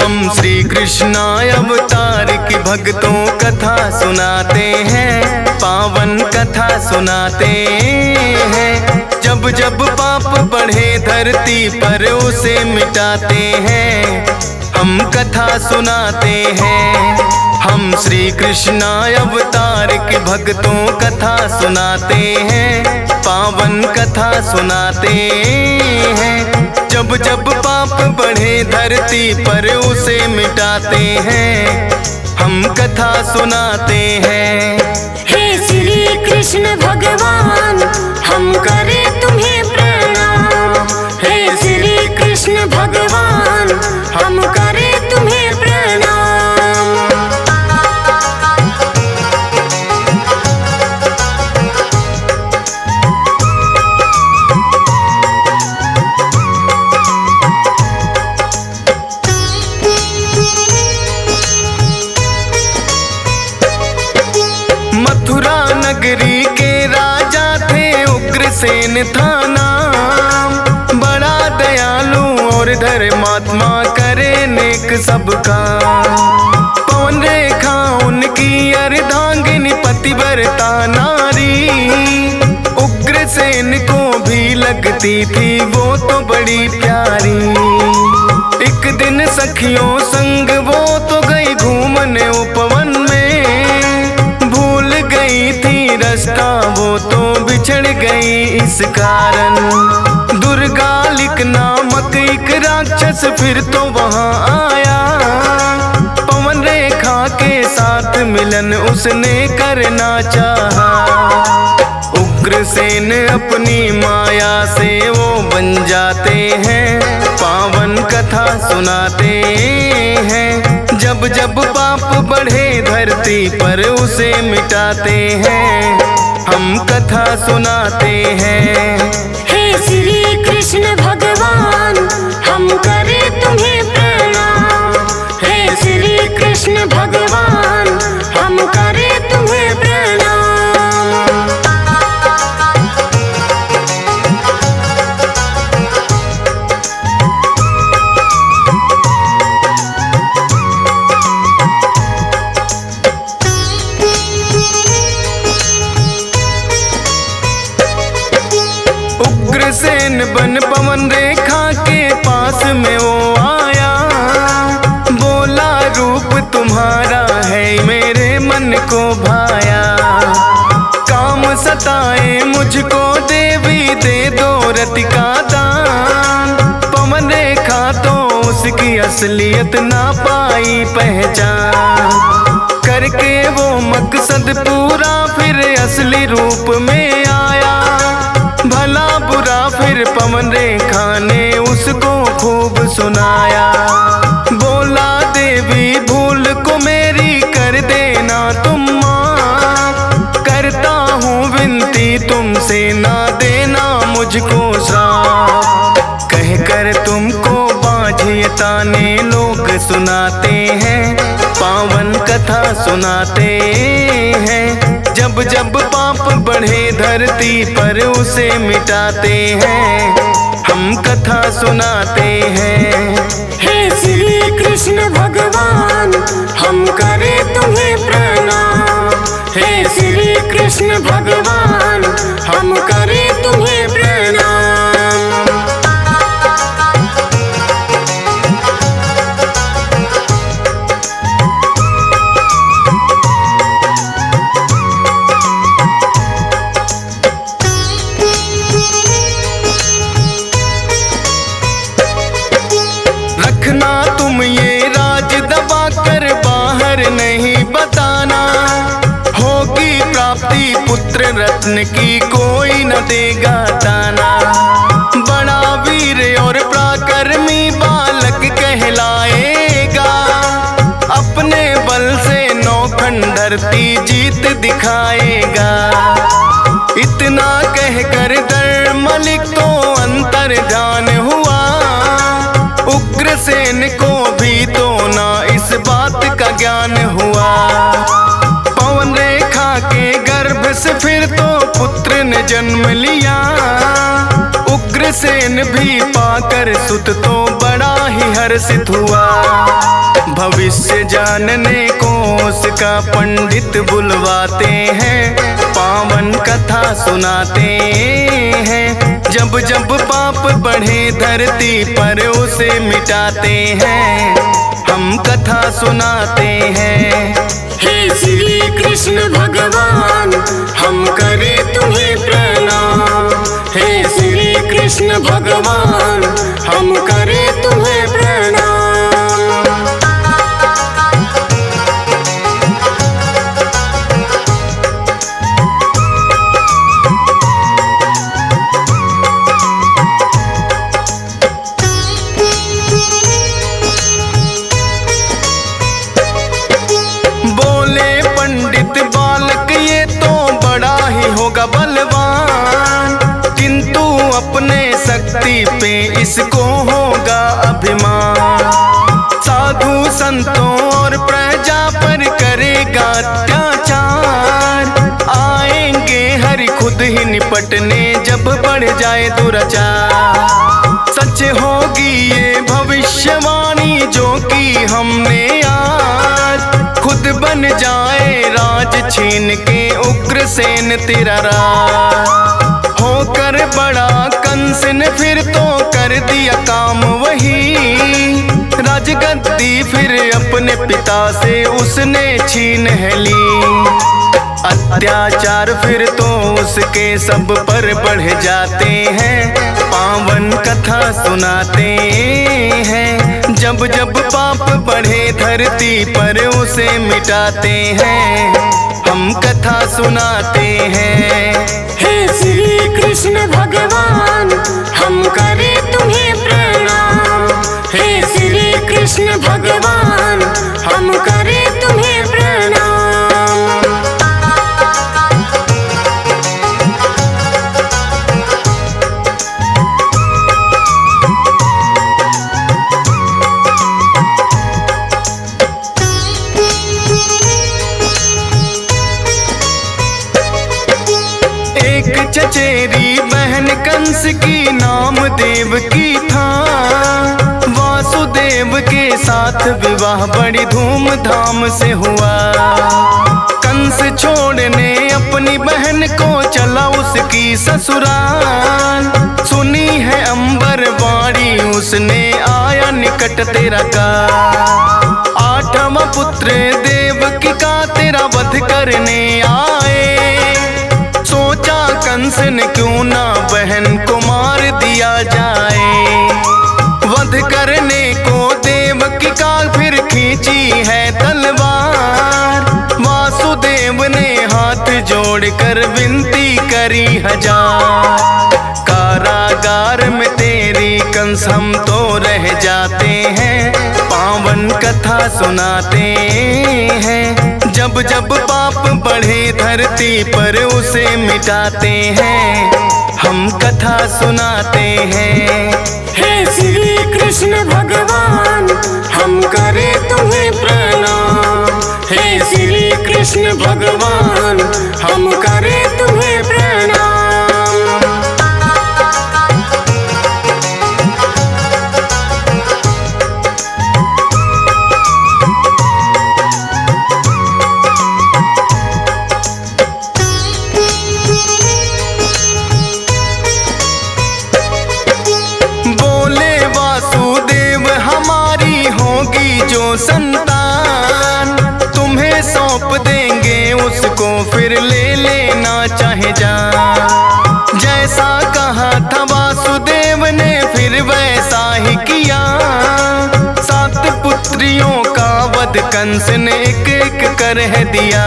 हम श्री कृष्ण अवतार की भक्तों कथा सुनाते हैं, पावन कथा सुनाते हैं। जब जब पाप बढ़े धरती पर उसे मिटाते हैं, हम कथा सुनाते हैं। हम श्री कृष्ण अवतार के भक्तों कथा सुनाते हैं, पावन कथा सुनाते हैं। जब जब पाप बढ़े धरती पर उसे मिटाते हैं, हम कथा सुनाते हैं। हे श्री कृष्ण भगवान, हम करें तुम्हें प्रणाम। हे श्री कृष्ण भगवान, हम करें तुम्हें प्रणाम। मथुरा नगरी के राजा थे उग्रसेन था नाम, बड़ा दयालु और धर्मात्मा करे नेक सबका। पवन रेखा उनकी अर्धांगिनी पतिव्रता नारी, उग्रसेन को भी लगती थी वो तो बड़ी प्यारी। एक दिन सखियों संग वो तो गई घूमने उपवन में, भूल गई थी रास्ता वो तो बिछड़ गई इस कारण। दुर्गालिक नामक एक राक्षस फिर तो वहां आया, पवन रेखा के साथ मिलन उसने करना चाहा। उग्रसेन अपनी माया से वो बन जाते हैं, पावन कथा सुनाते हैं। जब जब पाप बढ़े धरती पर उसे मिटाते हैं, हम कथा सुनाते हैं। हे श्री कृष्ण भगवान, हम करें तुम्हें प्रणाम। हे श्री कृष्ण भगवान, हम करें तुम्हें प्रणाम। उग्रसेन बन पवन रेखा के पास में वो आया, बोला रूप तुम्हारा है मेरे मन को भाया। काम सताए मुझको देवी दे दो रति का दान, पवन रेखा तो उसकी असलियत ना पाई पहचान। करके वो मकसद पूरा फिर असली रूप में आया, भला बुरा फिर पवन रेखा ने उसको खूब सुनाया। बोला देवी भूल को मेरी कर देना तुम माफ, करता हूँ विनती तुमसे ना देना मुझको श्राप। कह कर तुमको बाझे ताने लोग सुनाते हैं, पावन कथा सुनाते हैं। जब जब पाप बढ़े धरती पर उसे मिटाते हैं, हम कथा सुनाते हैं। हे श्री कृष्ण भगवान, हम करें तुम्हें प्रणाम। हे श्री कृष्ण भगवान, हम करें तुम्हें प्रणाम। रखना तुम ये राज दबा कर बाहर नहीं बताना, होगी प्राप्ति पुत्र रत्न की कोई न देगा ताना। बड़ा वीर और पराक्रमी बालक कहलाएगा, अपने बल से नौखंड धरती जीत दिखाएगा। इतना कहकर धर्मलिक तो अंतर ध्यान हुआ, उग्रसेन को भी तो ना इस बात का ज्ञान हुआ। पवन रेखा के गर्भ से फिर तो पुत्र ने जन्म लिया, उग्रसेन भी पाकर सुत तो बड़ा ही हर्षित हुआ। जानने को उसका पंडित बुलवाते हैं, पावन कथा सुनाते हैं। जब जब पाप बढ़े धरती पर उसे मिटाते हैं, हम कथा सुनाते हैं। हे श्री कृष्ण भगवान हम करें तुम्हें प्रणाम। हे श्री कृष्ण भगवान हम करें तुम्हें प्रणाम। बलवान, किंतु अपने शक्ति पे इसको होगा अभिमान। साधु संतों और प्रजा पर करेगा अत्याचार, आएंगे हरि खुद ही निपटने जब बढ़ जाए दुराचार। सच होगी ये भविष्यवाणी जो की हमने आज, खुद बन जाए राज छीन के उग्रसेन तेरा राज। होकर बड़ा कंस ने फिर तो कर दिया काम वही, राजगद्दी फिर अपने पिता से उसने छीन है ली। अत्याचार फिर तो उसके सब पर बढ़ जाते हैं, पावन कथा सुनाते हैं। जब जब पाप बढ़े धरती पर उसे मिटाते हैं, हम कथा सुनाते हैं। हे श्री कृष्ण भगवान हम करें तुम्हें प्रणाम। हे श्री कृष्ण भगवान हम करें तुम्हें प्रणाम। चचेरी बहन कंस की नाम देवकी था, वासुदेव के साथ विवाह बड़ी धूमधाम से हुआ। कंस छोड़ने अपनी बहन को चला उसकी ससुराल, सुनी है अंबर वाणी उसने आया निकट तेरा का। आठवां पुत्र देवकी का तेरा वध करने आए, सोचा कंस ने क्यों ना बहन को मार दिया जाए। वध करने को देवकी का फिर खींची है तलवार, वासुदेव ने हाथ जोड़कर विनती करी हजार। कारागार में तेरी कंस हम तो रह जाते हैं, पावन कथा सुनाते हैं। जब जब पाप बढ़े धरती पर उसे मिटाते हैं, हम कथा सुनाते हैं। हे श्री कृष्ण भगवान हम करें तुम्हें प्रणाम। हे श्री कृष्ण भगवान हम करें तुम्हें प्रणाम। जो संतान तुम्हें सौंप देंगे उसको फिर ले लेना चाहे जान। जैसा कहा था वासुदेव ने फिर वैसा ही किया, 7 पुत्रियों का वध कंस ने एक एक कर है दिया।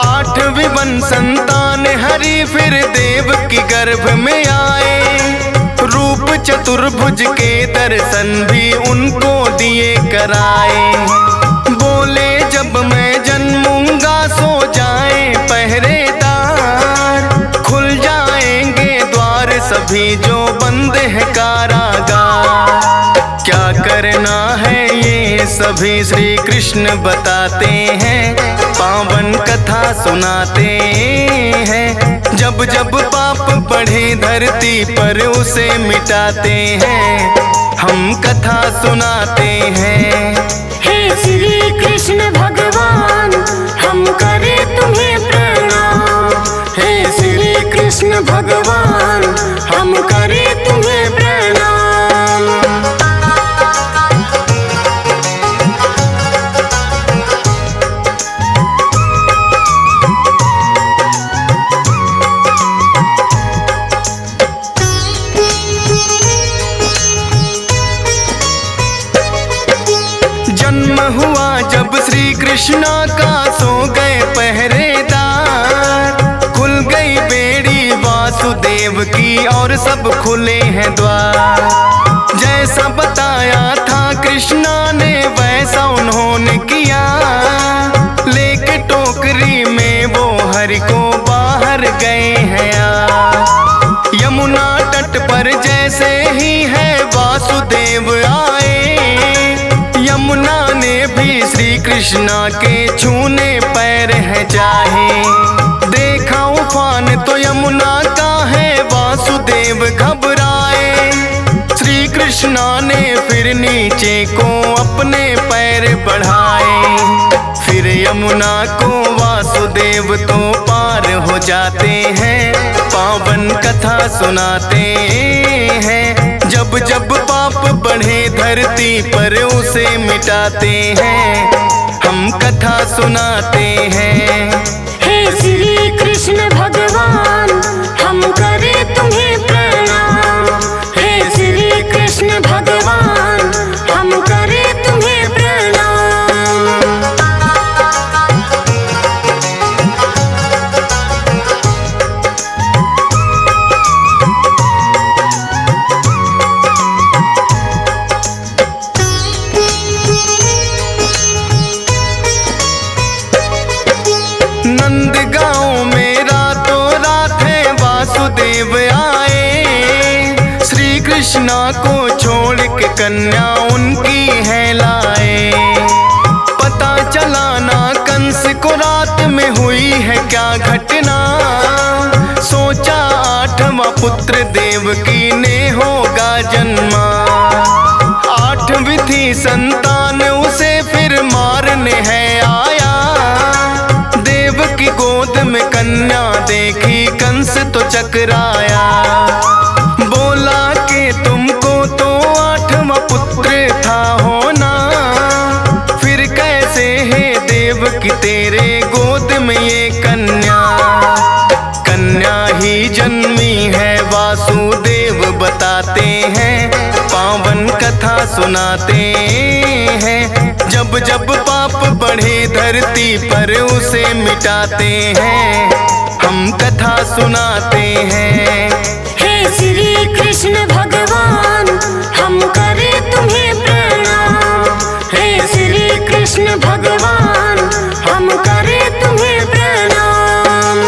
8वीं वन संतान हरि फिर देव की गर्भ में आए, रूप चतुर्भुज के दर्शन भी उनको दिए कराए। बोले जब मैं जन्मूंगा सो जाए पहरेदार, खुल जाएंगे द्वार सभी जो बंद है कारागार। क्या करना है ये सभी श्री कृष्ण बताते हैं, पावन कथा सुनाते हैं। जब जब पाप बढ़े धरती पर उसे मिटाते हैं, हम कथा सुनाते हैं। हे श्री जन्म हुआ जब श्री कृष्णा का सो गए पहरेदार। खुल गई बेड़ी वासुदेव की और सब खुले हैं द्वार। जैसा बताया था कृष्णा ने वैसा उन्होंने किया। लेके टोकरी में वो हरि को बाहर गए हैं यमुना तट पर जैसे ही है वासुदेव आए। यमुना ने भी श्री कृष्णा के छूने पैर है चाहे। देखा उफान तो यमुना का है वासुदेव घबराए। श्री कृष्णा ने फिर नीचे को अपने पैर बढ़ाए। फिर यमुना को वासुदेव तो पार हो जाते हैं। पावन कथा सुनाते हैं। जब जब पाप बढ़े धरती पर उसे मिटाते हैं। हम कथा सुनाते हैं। हे श्री कृष्ण भगवान हम करे तुम्हें प्रणाम। हे श्री कृष्ण भगवान हम करे तुम्हें प्रणाम। नंदगांव में रातों रात है वासुदेव आए। श्री कृष्णा को छोड़ के कन्या उनकी है लाए। पता चला ना कंस को रात में हुई है क्या घटना। सोचा 8वां पुत्र देवकी ने होगा जन्मा। 8वीं थी संतान उसे फिर मारने है आया। की गोद में कन्या देखी कंस तो चकराया। बोला कि तुमको तो 8वां पुत्र था होना। फिर कैसे है देव की तेरे गोद में ये कन्या। कन्या ही जन्मी है वासुदेव बताते हैं। पावन कथा सुनाते हैं। जब जब पाप बढ़े धरती पर उसे मिटाते हैं। हम कथा सुनाते हैं। हे श्री कृष्ण भगवान हम करे तुम्हें प्रणाम। हे श्री कृष्ण भगवान हम करे तुम्हें प्रणाम।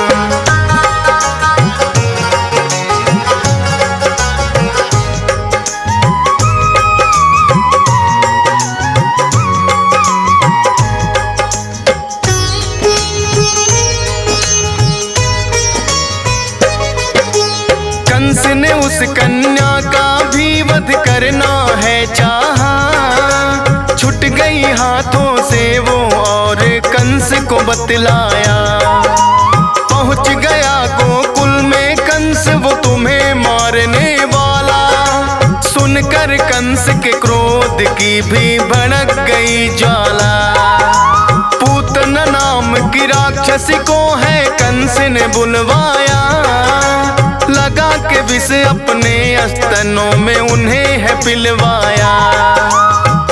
कंस ने उस कन्या का भी वध करना है चाहा। छुट गई हाथों से वो और कंस को बतलाया। पहुंच गया गोकुल में कंस वो तुम्हें मारने वाला। सुनकर कंस के क्रोध की भी भड़क गई ज्वाला। पूतना नाम की राक्षसी को है कंस ने बुलवाया। लगा के विष अपने स्तनों में उन्हें है पिलवाया।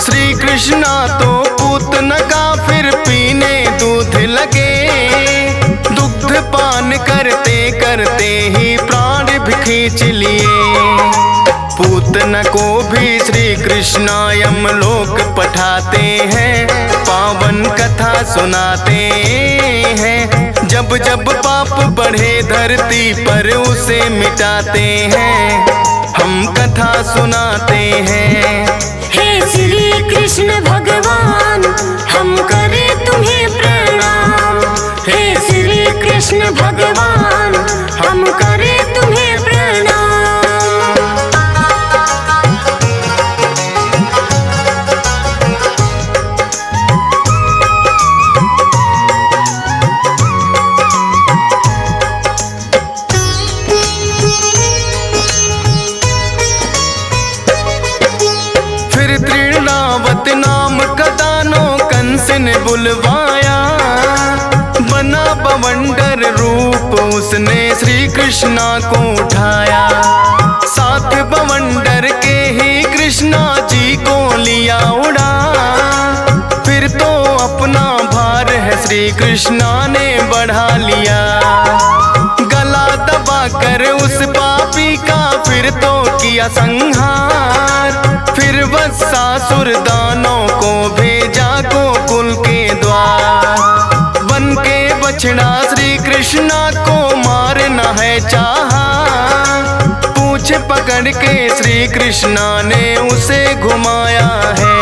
श्री कृष्णा तो पूतना का फिर पीने दूध लगे। दुग्ध पान करते करते ही प्राण भी खींच लिए। पूतना को भी श्री कृष्णा यमलोक पठाते हैं। पावन कथा सुनाते हैं। जब जब पाप बढ़े धरती पर उसे मिटाते हैं। हम कथा सुनाते हैं। हे श्री कृष्ण भगवान हम करे तुम्हें प्रणाम। हे श्री कृष्ण भगवान हम करे तुम्हें प्रणाम। बुलवाया। बना बवंडर रूप उसने श्री कृष्णा को उठाया। साथ बवंडर के ही कृष्णा जी को लिया उड़ा। श्री कृष्णा ने बढ़ा लिया। गला दबा कर उस पापी का फिर तो किया संहार। फिर वत्सासुर दानों को भेजा गोकुल के द्वार। बन के बछड़ा श्री कृष्णा को मारना है चाहा। पूछ पकड़ के श्री कृष्णा ने उसे घुमाया है।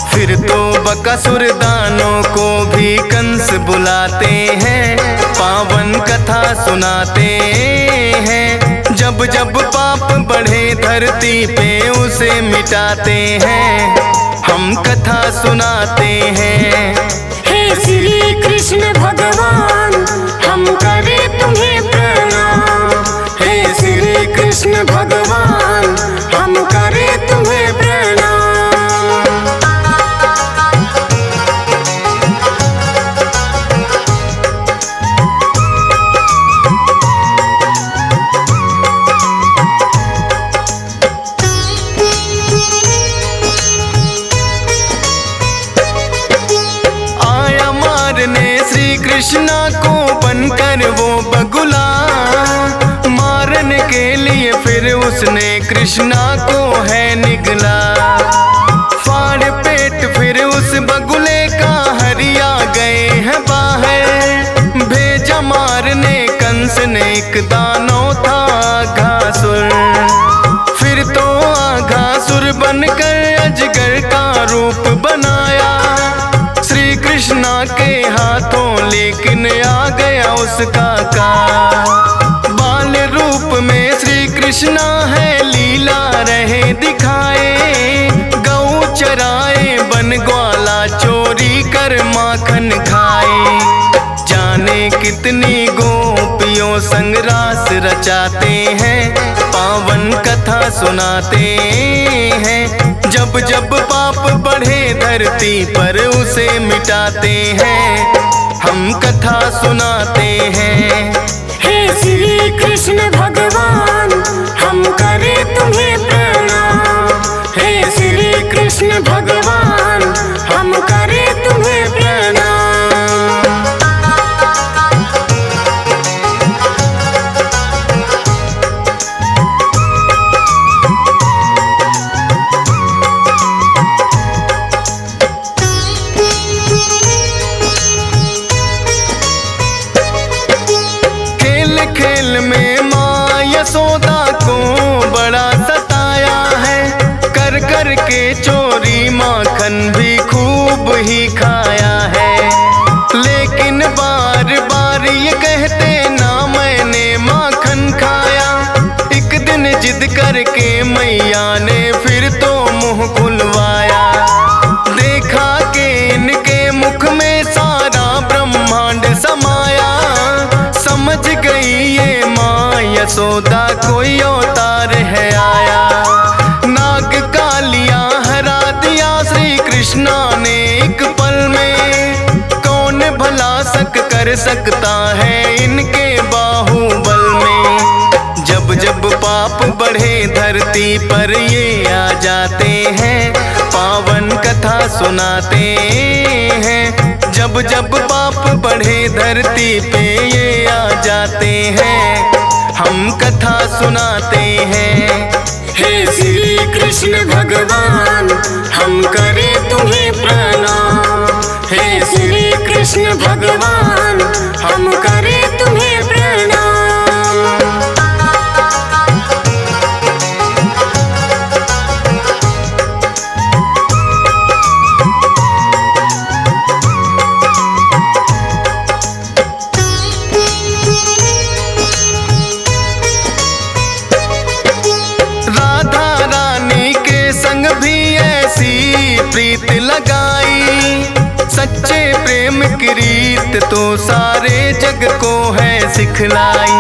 फिर तो बकासुर दानों को भी कंस बुलाते हैं, पावन कथा सुनाते हैं। जब जब पाप बढ़े धरती पे उसे मिटाते हैं, हम कथा सुनाते हैं। हे श्री कृष्ण भगवान हम करें तुम्हें प्रणाम। हे श्री कृष्ण भगवान हम करें तुम्हें प्रणाम। कृष्णा को बनकर वो बगुला, मारने के लिए फिर उसने कृष्णा को है निगला। फाड़ पेट फिर उस बगुले का हरिया गए हैं बाहर। भेजा मारने कंस ने एक दानव था आघासुर। फिर तो आघासुर बनकर अजगर का रूप बनाया श्री कृष्णा के हाथों, लेकिन आ गया उसका काल। बाल रूप में श्री कृष्णा है लीला रहे दिखाए। गौ चराए बन ग्वाला चोरी कर माखन खाए। जाने कितनी गोपियों संग रास रचाते हैं, पावन कथा सुनाते हैं। जब जब पाप बढ़े धरती पर उसे मिटाते हैं, हम कथा सुनाते हैं। हे श्री कृष्ण भगवान हम करें तुम्हें प्रणाम। हे श्री कृष्ण भगवान हम करें तुम्हें प्रणाम। खेल में माँ यशोदा को बड़ा सताया है। कर कर के चोरी माखन भी खूब ही खाया है। लेकिन बार बार ये कहते ना मैंने माखन खाया। एक दिन जिद करके मैया ने फिर तो मुंह खुलवाया। देखा कि इनके मुख में सारा ब्रह्मांड समाया। समझ गई ये माँ यशोदा कोई अवतार है आया। नाग कालिया हरा दिया श्री कृष्णा ने एक पल में। कौन भला कर सकता है इनके बाहुबल में। जब जब पाप बढ़े धरती पर ये आ जाते हैं, पावन कथा सुनाते हैं। जब जब पाप बढ़े धरती पे ये आ जाते हैं, हम कथा सुनाते हैं। हे श्री कृष्ण भगवान हम करें तुम्हें प्रणाम। हे श्री कृष्ण भगवान हम करें तुम्हें प्रणाम। प्रीत लगाई सच्चे प्रेम की रीत तो सारे जग को है सिखलाई।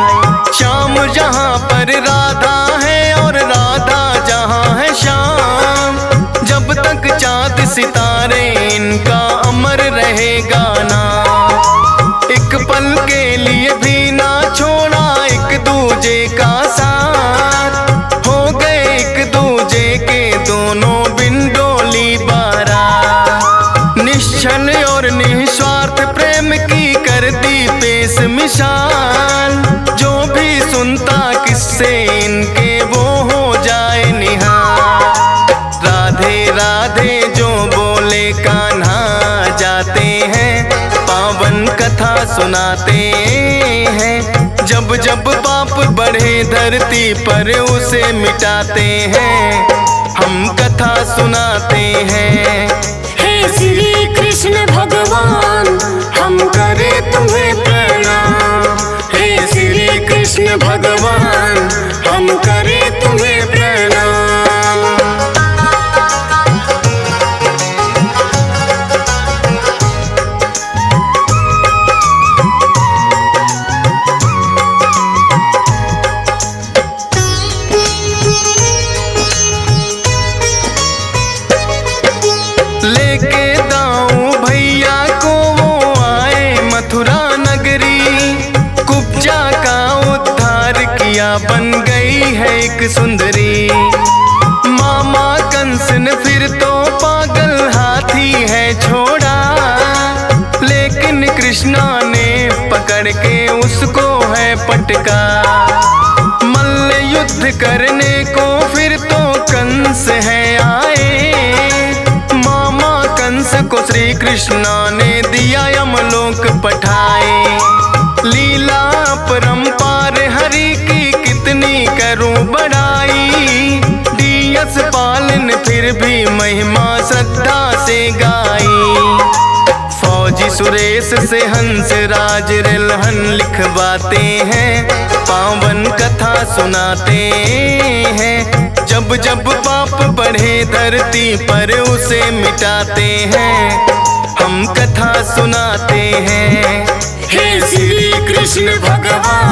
श्याम जहाँ पर राधा है और राधा जहाँ है श्याम। जब तक चाँद सितारे इनका अमर रहेगा नाम। एक पल के लिए भी ना छोड़ा एक दूजे का साथ। हो गए एक दूजे के दोनों बिन डोली बारा। निश्चल और निस्वार्थ प्रेम बेमिसाल, जो भी सुनता किससे इनके वो हो जाए निहाल। राधे राधे जो बोले कान्हा जाते हैं, पावन कथा सुनाते हैं। जब जब पाप बढ़े धरती पर उसे मिटाते हैं, हम कथा सुनाते हैं। हे श्री कृष्ण भगवान हम करे तुम्हें प्रणाम। हे श्री कृष्ण भगवान हम करे तुम्हें प्रणाम। लेके दाऊं भैया को वो आए मथुरा नगरी, कुब्जा का उद्धार किया बन गई है एक सुंदरी। मामा कंस ने फिर तो पागल हाथी है छोड़ा, लेकिन कृष्णा ने पकड़ के उसको है पटका। मल्ल युद्ध करने को फिर तो कंस है आए, कंस को श्री कृष्णा ने दिया यमलोक पठाए। लीला परंपार हरि की कितनी करूं बड़ाई, दियस पालन फिर भी महिमा श्रद्धा से गाई। फौजी सुरेश से हंस राज रिलहन लिखवाते हैं, पावन कथा सुनाते हैं। जब जब पाप बढ़े धरती पर उसे मिटाते हैं, हम कथा सुनाते हैं। हे श्री कृष्ण भगवान